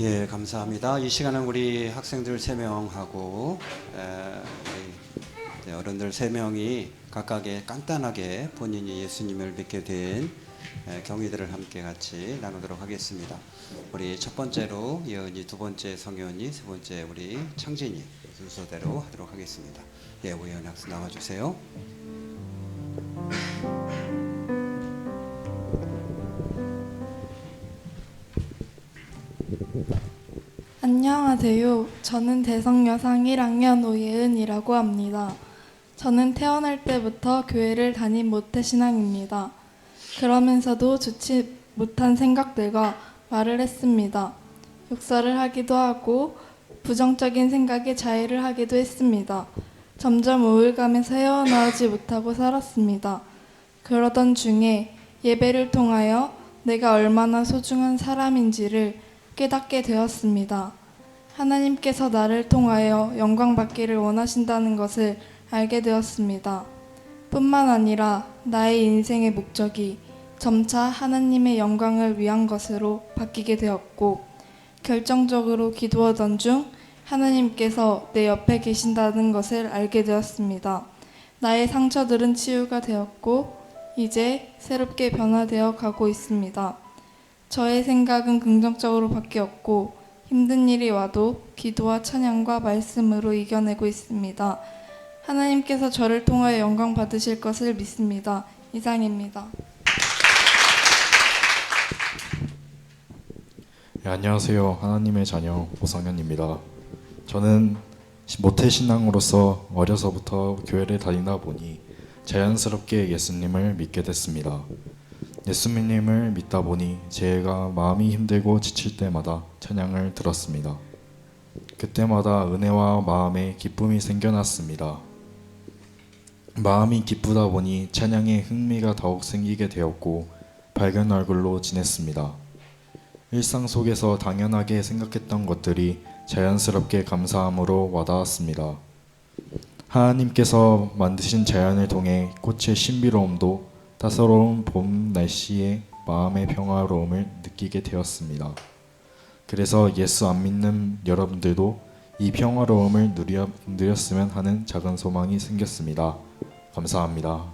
예, 감사합니다. 이 시간은 우리 학생들 3명하고 어른들 3명이 각각의 간단하게 본인이 예수님을 믿게 된 경위들을 함께 같이 나누도록 하겠습니다. 우리 첫 번째로 예은이, 두 번째 성현이, 세 번째 우리 창진이 순서대로 하도록 하겠습니다. 예, 우예은 학생 나와주세요. 안녕하세요. 저는 대성여상 1학년 오예은이라고 합니다. 저는 태어날 때부터 교회를 다닌 모태신앙입니다. 그러면서도 좋지 못한 생각들과 말을 했습니다. 욕설을 하기도 하고 부정적인 생각에 자해를 하기도 했습니다. 점점 우울감에서 헤어나오지 못하고 살았습니다. 그러던 중에 예배를 통하여 내가 얼마나 소중한 사람인지를 깨닫게 되었습니다. 하나님께서 나를 통하여 영광 받기를 원하신다는 것을 알게 되었습니다. 뿐만 아니라 나의 인생의 목적이 점차 하나님의 영광을 위한 것으로 바뀌게 되었고, 결정적으로 기도하던 중 하나님께서 내 옆에 계신다는 것을 알게 되었습니다. 나의 상처들은 치유가 되었고 이제 새롭게 변화되어 가고 있습니다. 저의 생각은 긍정적으로 바뀌었고 힘든 일이 와도 기도와 찬양과 말씀으로 이겨내고 있습니다. 하나님께서 저를 통하여 영광 받으실 것을 믿습니다. 이상입니다. 네, 안녕하세요. 하나님의 자녀 오성현입니다. 저는 모태신앙으로서 어려서부터 교회를 다니다 보니 자연스럽게 예수님을 믿게 됐습니다. 예수님을 믿다 보니 제가 마음이 힘들고 지칠 때마다 찬양을 들었습니다. 그때마다 은혜와 마음에 기쁨이 생겨났습니다. 마음이 기쁘다 보니 찬양에 흥미가 더욱 생기게 되었고 밝은 얼굴로 지냈습니다. 일상 속에서 당연하게 생각했던 것들이 자연스럽게 감사함으로 와닿았습니다. 하나님께서 만드신 자연을 통해 꽃의 신비로움도 따사로운 봄 날씨에 마음의 평화로움을 느끼게 되었습니다. 그래서 예수 안 믿는 여러분들도 이 평화로움을 누렸으면 하는 작은 소망이 생겼습니다. 감사합니다.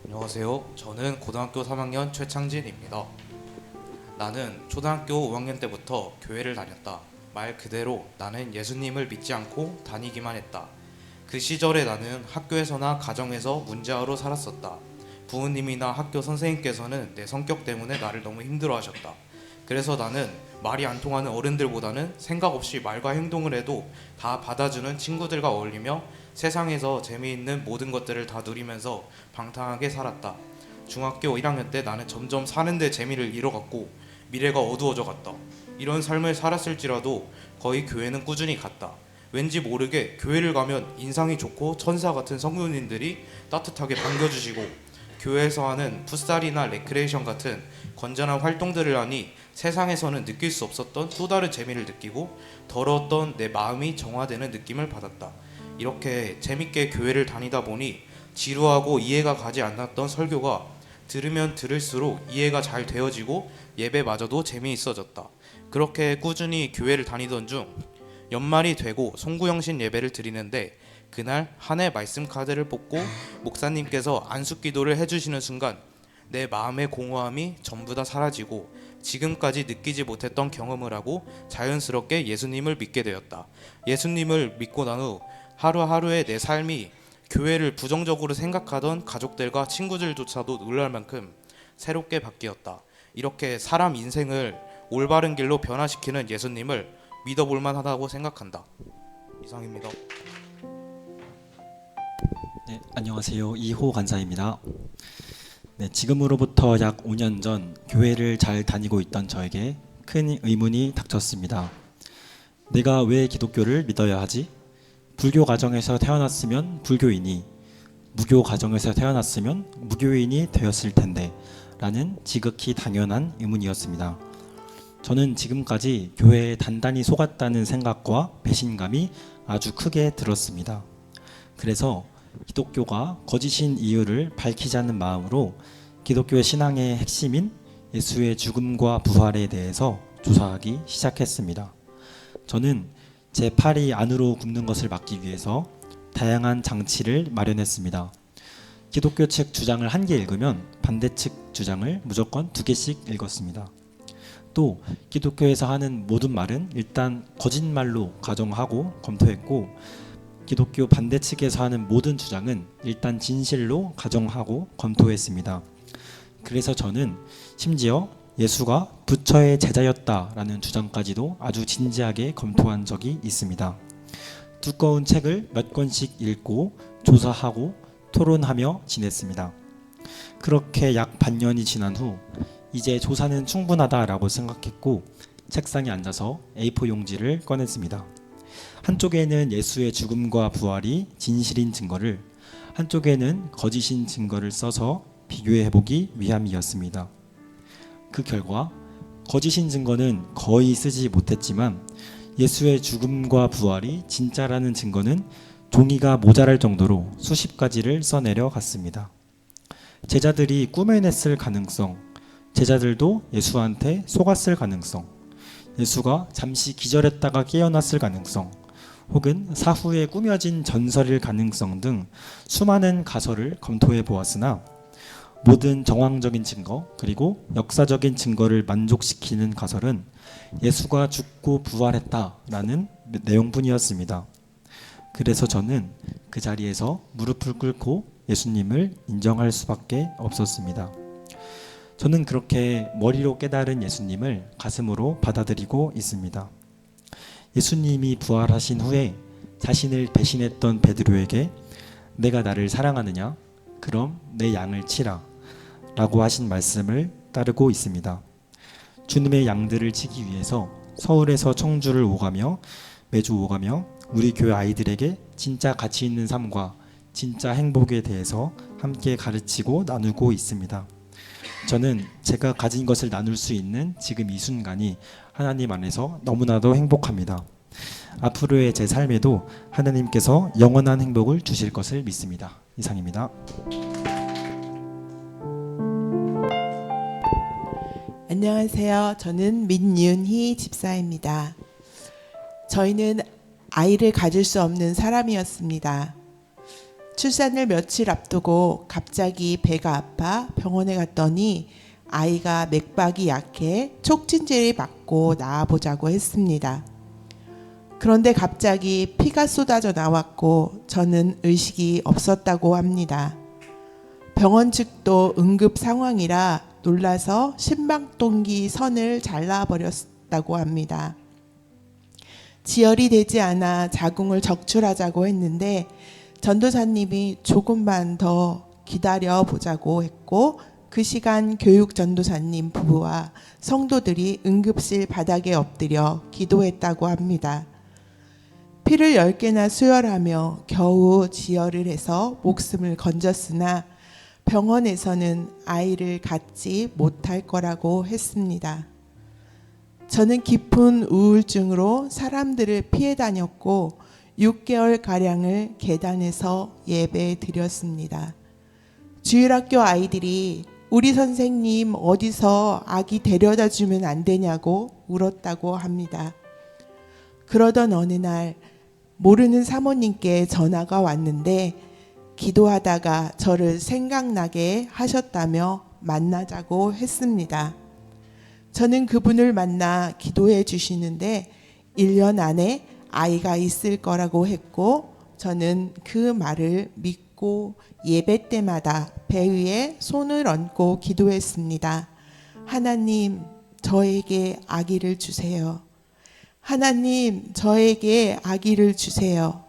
안녕하세요. 저는 고등학교 3학년 최창진입니다. 나는 초등학교 5학년 때부터 교회를 다녔다. 말 그대로 나는 예수님을 믿지 않고 다니기만 했다. 그 시절에 나는 학교에서나 가정에서 문제아로 살았었다. 부모님이나 학교 선생님께서는 내 성격 때문에 나를 너무 힘들어하셨다. 그래서 나는 말이 안 통하는 어른들보다는 생각 없이 말과 행동을 해도 다 받아주는 친구들과 어울리며 세상에서 재미있는 모든 것들을 다 누리면서 방탕하게 살았다. 중학교 1학년 때 나는 점점 사는데 재미를 잃어갔고 미래가 어두워져 갔다. 이런 삶을 살았을지라도 거의 교회는 꾸준히 갔다. 왠지 모르게 교회를 가면 인상이 좋고 천사 같은 성도님들이 따뜻하게 반겨주시고 교회에서 하는 풋살이나 레크레이션 같은 건전한 활동들을 하니 세상에서는 느낄 수 없었던 또 다른 재미를 느끼고 더러웠던 내 마음이 정화되는 느낌을 받았다. 이렇게 재밌게 교회를 다니다 보니 지루하고 이해가 가지 않았던 설교가 들으면 들을수록 이해가 잘 되어지고 예배마저도 재미있어졌다. 그렇게 꾸준히 교회를 다니던 중 연말이 되고 송구영신 예배를 드리는데 그날 한 해 말씀 카드를 뽑고 목사님께서 안수기도를 해주시는 순간 내 마음의 공허함이 전부 다 사라지고 지금까지 느끼지 못했던 경험을 하고 자연스럽게 예수님을 믿게 되었다. 예수님을 믿고 난 후 하루하루의 내 삶이 교회를 부정적으로 생각하던 가족들과 친구들조차도 놀랄 만큼 새롭게 바뀌었다. 이렇게 사람 인생을 올바른 길로 변화시키는 예수님을 믿어볼 만하다고 생각한다. 이상입니다. 네, 안녕하세요. 이호 간사입니다. 네, 지금으로부터 약 5년 전 교회를 잘 다니고 있던 저에게 큰 의문이 닥쳤습니다. 내가 왜 기독교를 믿어야 하지? 불교 가정에서 태어났으면 불교인이, 무교 가정에서 태어났으면 무교인이 되었을 텐데 라는 지극히 당연한 의문이었습니다. 저는 지금까지 교회에 단단히 속았다는 생각과 배신감이 아주 크게 들었습니다. 그래서 기독교가 거짓인 이유를 밝히자는 마음으로 기독교의 신앙의 핵심인 예수의 죽음과 부활에 대해서 조사하기 시작했습니다. 저는 제 팔이 안으로 굽는 것을 막기 위해서 다양한 장치를 마련했습니다. 기독교 책 주장을 한 개 읽으면 반대측 주장을 무조건 2개씩 읽었습니다. 또 기독교에서 하는 모든 말은 일단 거짓말로 가정하고 검토했고, 기독교 반대측에서 하는 모든 주장은 일단 진실로 가정하고 검토했습니다. 그래서 저는 심지어 예수가 부처의 제자였다라는 주장까지도 아주 진지하게 검토한 적이 있습니다. 두꺼운 책을 몇 권씩 읽고 조사하고 토론하며 지냈습니다. 그렇게 약 반년이 지난 후 이제 조사는 충분하다라고 생각했고, 책상에 앉아서 A4 용지를 꺼냈습니다. 한쪽에는 예수의 죽음과 부활이 진실인 증거를, 한쪽에는 거짓인 증거를 써서 비교해보기 위함이었습니다. 그 결과 거짓인 증거는 거의 쓰지 못했지만 예수의 죽음과 부활이 진짜라는 증거는 종이가 모자랄 정도로 수십 가지를 써내려 갔습니다. 제자들이 꾸며냈을 가능성, 제자들도 예수한테 속았을 가능성, 예수가 잠시 기절했다가 깨어났을 가능성, 혹은 사후에 꾸며진 전설일 가능성 등 수많은 가설을 검토해 보았으나 모든 정황적인 증거 그리고 역사적인 증거를 만족시키는 가설은 예수가 죽고 부활했다라는 내용뿐이었습니다. 그래서 저는 그 자리에서 무릎을 꿇고 예수님을 인정할 수밖에 없었습니다. 저는 그렇게 머리로 깨달은 예수님을 가슴으로 받아들이고 있습니다. 예수님이 부활하신 후에 자신을 배신했던 베드로에게 내가 나를 사랑하느냐? 그럼 내 양을 치라 라고 하신 말씀을 따르고 있습니다. 주님의 양들을 치기 위해서 서울에서 청주를 매주 오가며 우리 교회 아이들에게 진짜 가치 있는 삶과 진짜 행복에 대해서 함께 가르치고 나누고 있습니다. 저는 제가 가진 것을 나눌 수 있는 지금 이 순간이 하나님 안에서 너무나도 행복합니다. 앞으로의 제 삶에도 하나님께서 영원한 행복을 주실 것을 믿습니다. 이상입니다. 안녕하세요. 저는 민윤희 집사입니다. 저희는 아이를 가질 수 없는 사람이었습니다. 출산을 며칠 앞두고 갑자기 배가 아파 병원에 갔더니 아이가 맥박이 약해 촉진제를 맞고 나아보자고 했습니다. 그런데 갑자기 피가 쏟아져 나왔고 저는 의식이 없었다고 합니다. 병원 측도 응급 상황이라 놀라서 심박동기 선을 잘라버렸다고 합니다. 지혈이 되지 않아 자궁을 적출하자고 했는데 전도사님이 조금만 더 기다려 보자고 했고, 그 시간 교육 전도사님 부부와 성도들이 응급실 바닥에 엎드려 기도했다고 합니다. 피를 10개나 수혈하며 겨우 지혈을 해서 목숨을 건졌으나 병원에서는 아이를 갖지 못할 거라고 했습니다. 저는 깊은 우울증으로 사람들을 피해 다녔고 6개월가량을 계단에서 예배 드렸습니다. 주일학교 아이들이 우리 선생님 어디서 아기 데려다 주면 안 되냐고 울었다고 합니다. 그러던 어느 날 모르는 사모님께 전화가 왔는데 기도하다가 저를 생각나게 하셨다며 만나자고 했습니다. 저는 그분을 만나 기도해 주시는데 1년 안에 아이가 있을 거라고 했고, 저는 그 말을 믿고 예배 때마다 배 위에 손을 얹고 기도했습니다. 하나님, 저에게 아기를 주세요. 하나님, 저에게 아기를 주세요.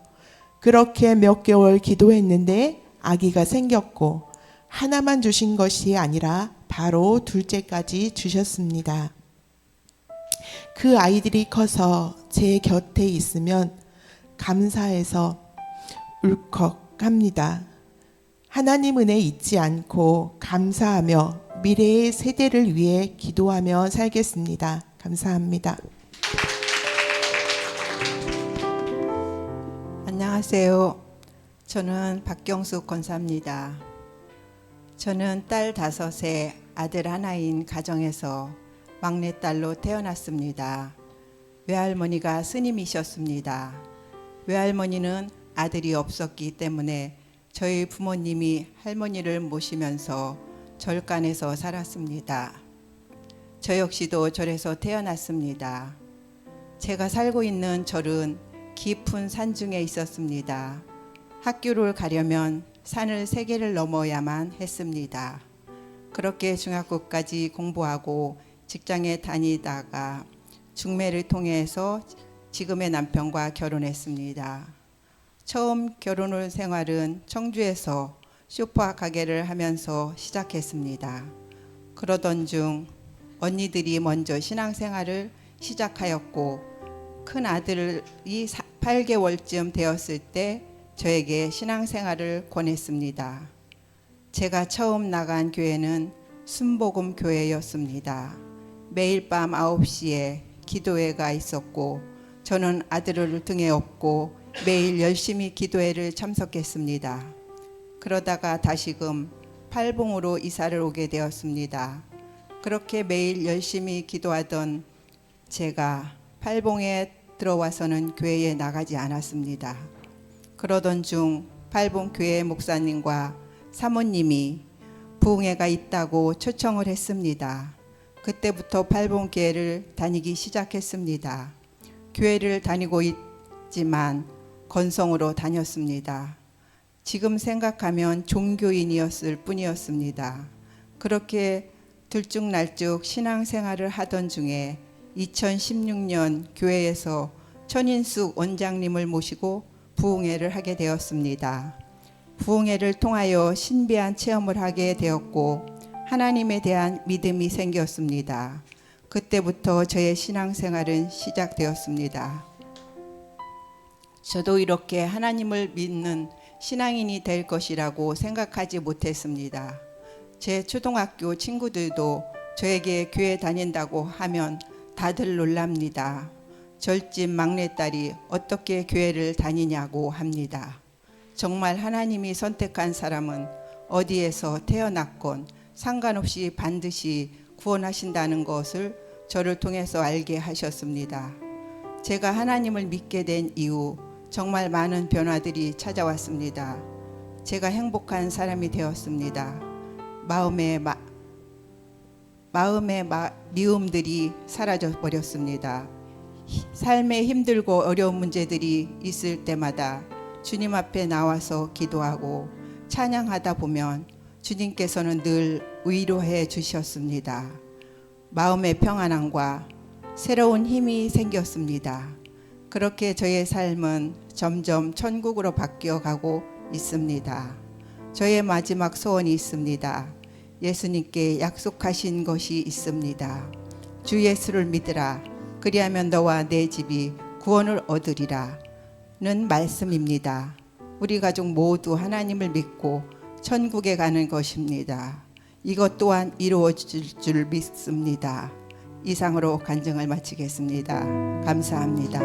그렇게 몇 개월 기도했는데 아기가 생겼고, 하나만 주신 것이 아니라 바로 둘째까지 주셨습니다. 그 아이들이 커서 제 곁에 있으면 감사해서 울컥합니다. 하나님 은혜 잊지 않고 감사하며 미래의 세대를 위해 기도하며 살겠습니다. 감사합니다. 안녕하세요. 저는 박경숙 권사입니다. 저는 딸 5에 아들 하나인 가정에서 막내딸로 태어났습니다. 외할머니가 스님이셨습니다. 외할머니는 아들이 없었기 때문에 저희 부모님이 할머니를 모시면서 절간에서 살았습니다. 저 역시도 절에서 태어났습니다. 제가 살고 있는 절은 깊은 산중에 있었습니다. 학교를 가려면 산을 3개를 넘어야만 했습니다. 그렇게 중학교까지 공부하고 직장에 다니다가 중매를 통해서 지금의 남편과 결혼했습니다. 처음 결혼 생활은 청주에서 슈퍼 가게를 하면서 시작했습니다. 그러던 중 언니들이 먼저 신앙생활을 시작하였고 큰 아들이 8개월쯤 되었을 때 저에게 신앙생활을 권했습니다. 제가 처음 나간 교회는 순복음 교회였습니다. 매일 밤 9시에 기도회가 있었고 저는 아들을 등에 업고 매일 열심히 기도회를 참석했습니다. 그러다가 다시금 팔봉으로 이사를 오게 되었습니다. 그렇게 매일 열심히 기도하던 제가 팔봉에 들어와서는 교회에 나가지 않았습니다. 그러던 중 팔봉 교회 목사님과 사모님이 부흥회가 있다고 초청을 했습니다. 그때부터 팔봉 교회를 다니기 시작했습니다. 교회를 다니고 있지만 건성으로 다녔습니다. 지금 생각하면 종교인이었을 뿐이었습니다. 그렇게 들쭉날쭉 신앙생활을 하던 중에 2016년 교회에서 천인숙 원장님을 모시고 부흥회를 하게 되었습니다. 부흥회를 통하여 신비한 체험을 하게 되었고 하나님에 대한 믿음이 생겼습니다. 그때부터 저의 신앙생활은 시작되었습니다. 저도 이렇게 하나님을 믿는 신앙인이 될 것이라고 생각하지 못했습니다. 제 초등학교 친구들도 저에게 교회 다닌다고 하면 다들 놀랍니다. 절집 막내딸이 어떻게 교회를 다니냐고 합니다. 정말 하나님이 선택한 사람은 어디에서 태어났건 상관없이 반드시 구원하신다는 것을 저를 통해서 알게 하셨습니다. 제가 하나님을 믿게 된 이후 정말 많은 변화들이 찾아왔습니다. 제가 행복한 사람이 되었습니다. 마음의 미움들이 사라져 버렸습니다. 삶에 힘들고 어려운 문제들이 있을 때마다 주님 앞에 나와서 기도하고 찬양하다 보면 주님께서는 늘 위로해 주셨습니다. 마음의 평안함과 새로운 힘이 생겼습니다. 그렇게 저의 삶은 점점 천국으로 바뀌어가고 있습니다. 저의 마지막 소원이 있습니다. 예수님께 약속하신 것이 있습니다. 주 예수를 믿으라. 그리하면 너와 내 집이 구원을 얻으리라. 는 말씀입니다. 우리 가족 모두 하나님을 믿고 천국에 가는 것입니다. 이것 또한 이루어질 줄 믿습니다. 이상으로 간증을 마치겠습니다. 감사합니다.